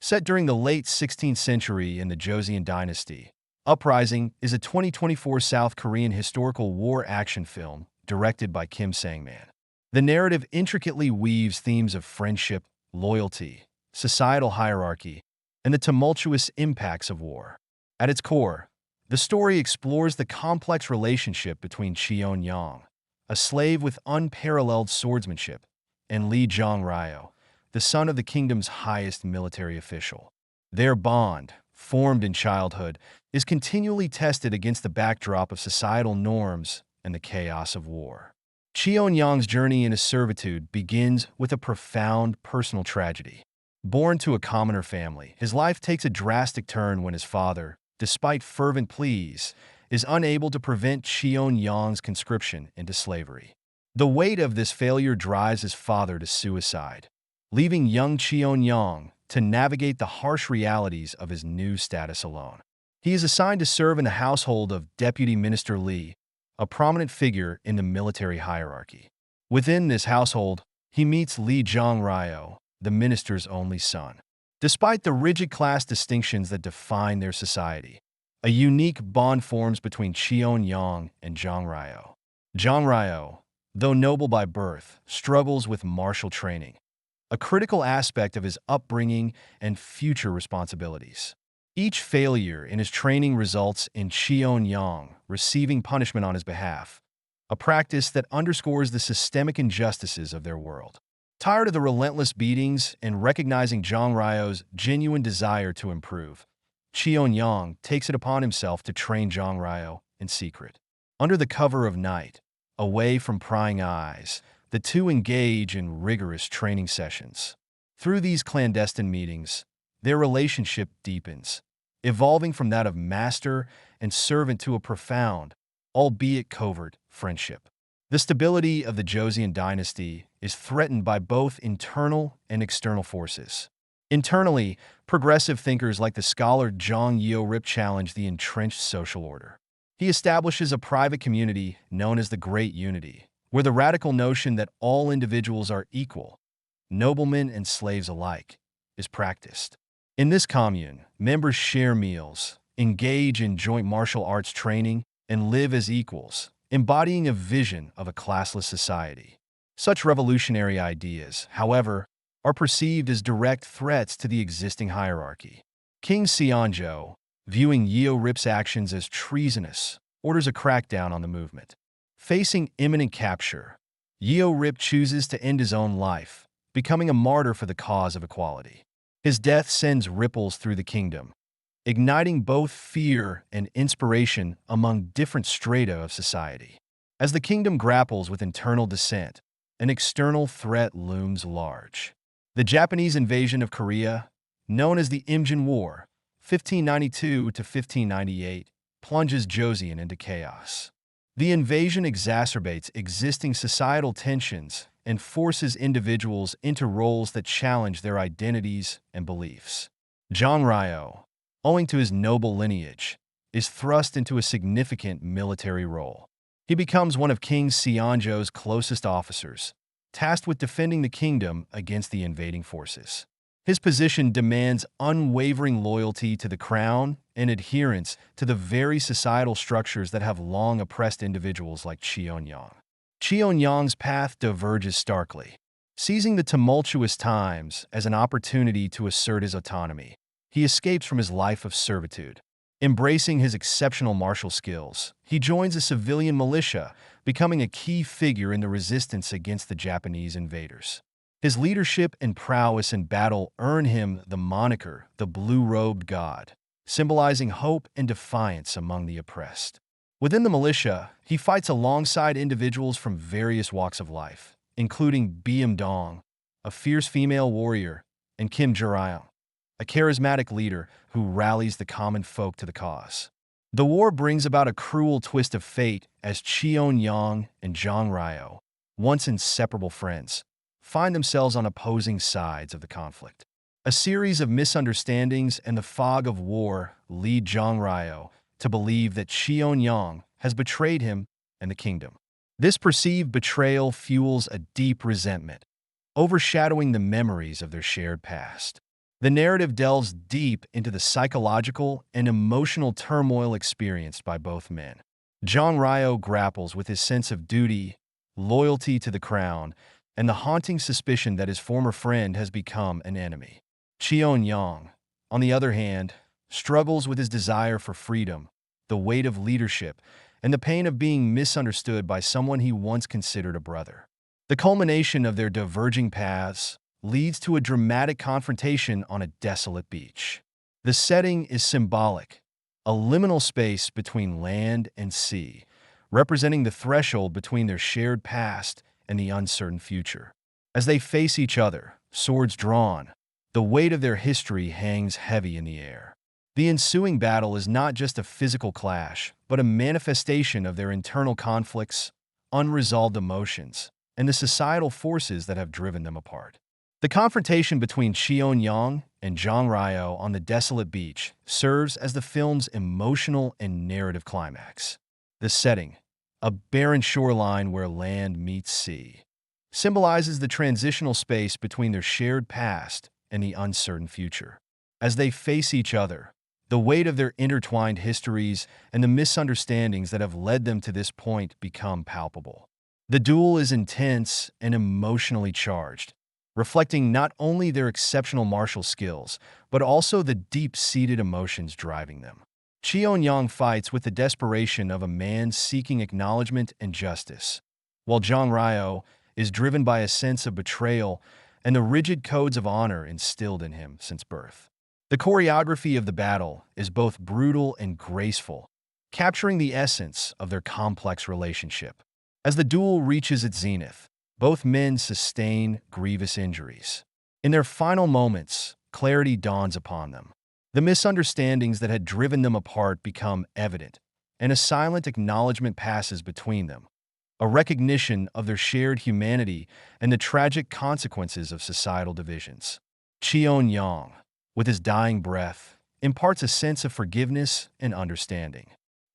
Set during the late 16th century in the Joseon dynasty, Uprising is a 2024 South Korean historical war action film directed by Kim Sang-man. The narrative intricately weaves themes of friendship, loyalty, societal hierarchy, and the tumultuous impacts of war. At its core, the story explores the complex relationship between Cheon Yeong, a slave with unparalleled swordsmanship, and Lee Jong-ryo, the son of the kingdom's highest military official. Their bond, formed in childhood, is continually tested against the backdrop of societal norms and the chaos of war. Cheon Yeong's journey into servitude begins with a profound personal tragedy. Born to a commoner family, his life takes a drastic turn when his father, despite fervent pleas, is unable to prevent Cheon Yeong's conscription into slavery. The weight of this failure drives his father to suicide, leaving young Cheon Yeong to navigate the harsh realities of his new status alone. He is assigned to serve in the household of Deputy Minister Lee, a prominent figure in the military hierarchy. Within this household, he meets Lee Jong-ryo, the minister's only son. Despite the rigid class distinctions that define their society, a unique bond forms between Cheon Yeong and Jong-ryo. Jong-ryo, though noble by birth, struggles with martial training, a critical aspect of his upbringing and future responsibilities. Each failure in his training results in Cheon Yeong receiving punishment on his behalf, a practice that underscores the systemic injustices of their world. Tired of the relentless beatings and recognizing Jong-ryo's genuine desire to improve, Cheon Yeong takes it upon himself to train Jong-ryo in secret. Under the cover of night, away from prying eyes, the two engage in rigorous training sessions. Through these clandestine meetings, their relationship deepens, evolving from that of master and servant to a profound, albeit covert, friendship. The stability of the Joseon dynasty is threatened by both internal and external forces. Internally, progressive thinkers like the scholar Jong Yeo-rip challenge the entrenched social order. He establishes a private community known as the Great Unity, where the radical notion that all individuals are equal, noblemen and slaves alike, is practiced. In this commune, members share meals, engage in joint martial arts training, and live as equals, embodying a vision of a classless society. Such revolutionary ideas, however, are perceived as direct threats to the existing hierarchy. King Seonjo, viewing Yeo-rip's actions as treasonous, orders a crackdown on the movement. Facing imminent capture, Yeo-rip chooses to end his own life, becoming a martyr for the cause of equality. His death sends ripples through the kingdom, igniting both fear and inspiration among different strata of society. As the kingdom grapples with internal dissent, an external threat looms large. The Japanese invasion of Korea, known as the Imjin War, 1592 to 1598, plunges Joseon into chaos. The invasion exacerbates existing societal tensions and forces individuals into roles that challenge their identities and beliefs. Jong-ryo, owing to his noble lineage, is thrust into a significant military role. He becomes one of King Seonjo's closest officers, tasked with defending the kingdom against the invading forces. His position demands unwavering loyalty to the crown and adherence to the very societal structures that have long oppressed individuals like Cheon Yeong. Cheon Yeong's path diverges starkly. Seizing the tumultuous times as an opportunity to assert his autonomy, he escapes from his life of servitude. Embracing his exceptional martial skills, he joins a civilian militia, becoming a key figure in the resistance against the Japanese invaders. His leadership and prowess in battle earn him the moniker, the Blue-Robed God, symbolizing hope and defiance among the oppressed. Within the militia, he fights alongside individuals from various walks of life, including Beum Dong, a fierce female warrior, and Kim Jae-ryong, a charismatic leader who rallies the common folk to the cause. The war brings about a cruel twist of fate as Cheon Yeong and Jong-ryo, once inseparable friends, find themselves on opposing sides of the conflict. A series of misunderstandings and the fog of war lead Jong-ryo to believe that Cheon Yeong has betrayed him and the kingdom. This perceived betrayal fuels a deep resentment, overshadowing the memories of their shared past. The narrative delves deep into the psychological and emotional turmoil experienced by both men. Jong Ryo grapples with his sense of duty, loyalty to the crown, and the haunting suspicion that his former friend has become an enemy. Cheon Yeong, on the other hand, struggles with his desire for freedom, the weight of leadership, and the pain of being misunderstood by someone he once considered a brother. The culmination of their diverging paths leads to a dramatic confrontation on a desolate beach. The setting is symbolic, a liminal space between land and sea, representing the threshold between their shared past and the uncertain future. As they face each other, swords drawn, the weight of their history hangs heavy in the air. The ensuing battle is not just a physical clash, but a manifestation of their internal conflicts, unresolved emotions, and the societal forces that have driven them apart. The confrontation between Cheon Yeong and Jong Ryo on the desolate beach serves as the film's emotional and narrative climax. The setting, a barren shoreline where land meets sea, symbolizes the transitional space between their shared past and the uncertain future. As they face each other, the weight of their intertwined histories and the misunderstandings that have led them to this point become palpable. The duel is intense and emotionally charged, reflecting not only their exceptional martial skills, but also the deep-seated emotions driving them. Cheon Yeong fights with the desperation of a man seeking acknowledgement and justice, while Jong Ryo is driven by a sense of betrayal and the rigid codes of honor instilled in him since birth. The choreography of the battle is both brutal and graceful, capturing the essence of their complex relationship. As the duel reaches its zenith, both men sustain grievous injuries. In their final moments, clarity dawns upon them. The misunderstandings that had driven them apart become evident, and a silent acknowledgement passes between them, a recognition of their shared humanity and the tragic consequences of societal divisions. Cheon Yeong, with his dying breath, imparts a sense of forgiveness and understanding.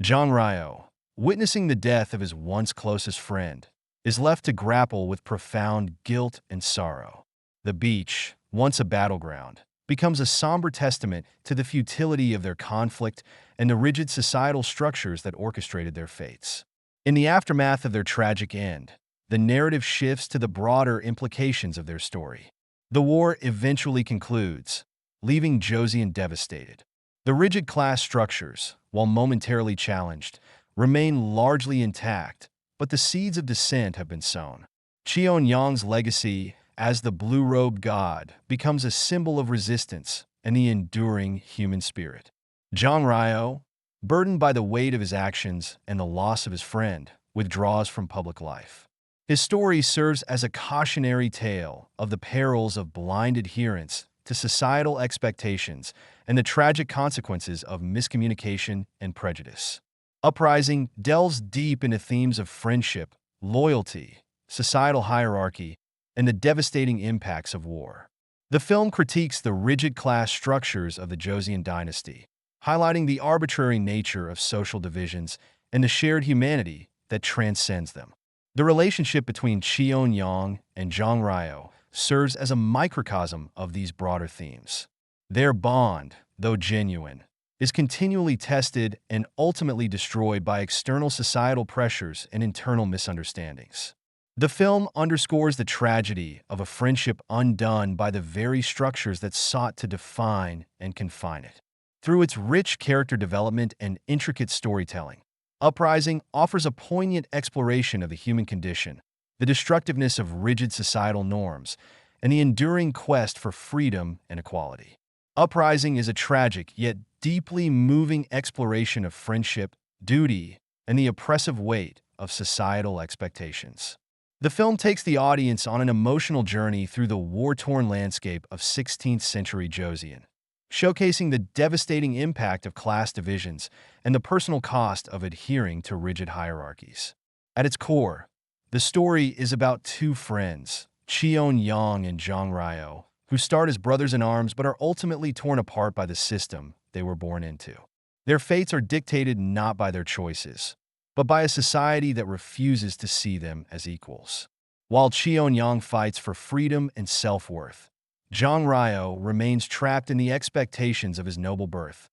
Jong Ryo, witnessing the death of his once closest friend, is left to grapple with profound guilt and sorrow. The beach, once a battleground, becomes a somber testament to the futility of their conflict and the rigid societal structures that orchestrated their fates. In the aftermath of their tragic end, the narrative shifts to the broader implications of their story. The war eventually concludes, leaving Joseon devastated. The rigid class structures, while momentarily challenged, remain largely intact, but the seeds of dissent have been sown. Cheon Yeong's legacy as the blue-robed god becomes a symbol of resistance and the enduring human spirit. Jong Ryo, burdened by the weight of his actions and the loss of his friend, withdraws from public life. His story serves as a cautionary tale of the perils of blind adherence to societal expectations and the tragic consequences of miscommunication and prejudice. Uprising delves deep into themes of friendship, loyalty, societal hierarchy, and the devastating impacts of war. The film critiques the rigid class structures of the Joseon dynasty, highlighting the arbitrary nature of social divisions and the shared humanity that transcends them. The relationship between Cheon Yeong and Jong Ryo serves as a microcosm of these broader themes. Their bond, though genuine, is continually tested and ultimately destroyed by external societal pressures and internal misunderstandings. The film underscores the tragedy of a friendship undone by the very structures that sought to define and confine it. Through its rich character development and intricate storytelling, Uprising offers a poignant exploration of the human condition, the destructiveness of rigid societal norms, and the enduring quest for freedom and equality. Uprising is a tragic yet deeply moving exploration of friendship, duty, and the oppressive weight of societal expectations. The film takes the audience on an emotional journey through the war-torn landscape of 16th-century Joseon, showcasing the devastating impact of class divisions and the personal cost of adhering to rigid hierarchies. At its core, the story is about two friends, Cheon Yeong and Jong Ryo, who start as brothers-in-arms but are ultimately torn apart by the system they were born into. Their fates are dictated not by their choices, but by a society that refuses to see them as equals. While Cheon Yeong fights for freedom and self-worth, Jong Ryo remains trapped in the expectations of his noble birth,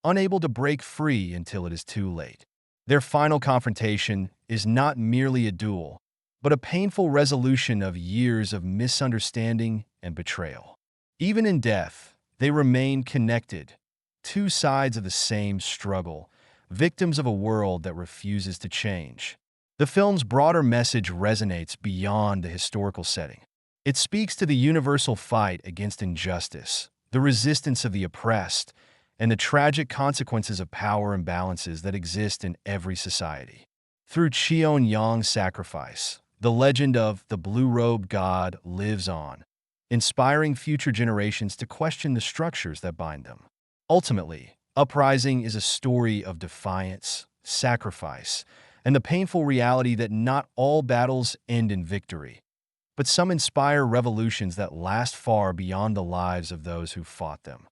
unable to break free until it is too late. Their final confrontation is not merely a duel, but a painful resolution of years of misunderstanding and betrayal. Even in death, they remain connected, two sides of the same struggle, victims of a world that refuses to change. The film's broader message resonates beyond the historical setting. It speaks to the universal fight against injustice, the resistance of the oppressed, and the tragic consequences of power imbalances that exist in every society. Through Cheon Yeong's sacrifice, the legend of the blue-robed god lives on, inspiring future generations to question the structures that bind them. Ultimately, Uprising is a story of defiance, sacrifice, and the painful reality that not all battles end in victory, but some inspire revolutions that last far beyond the lives of those who fought them.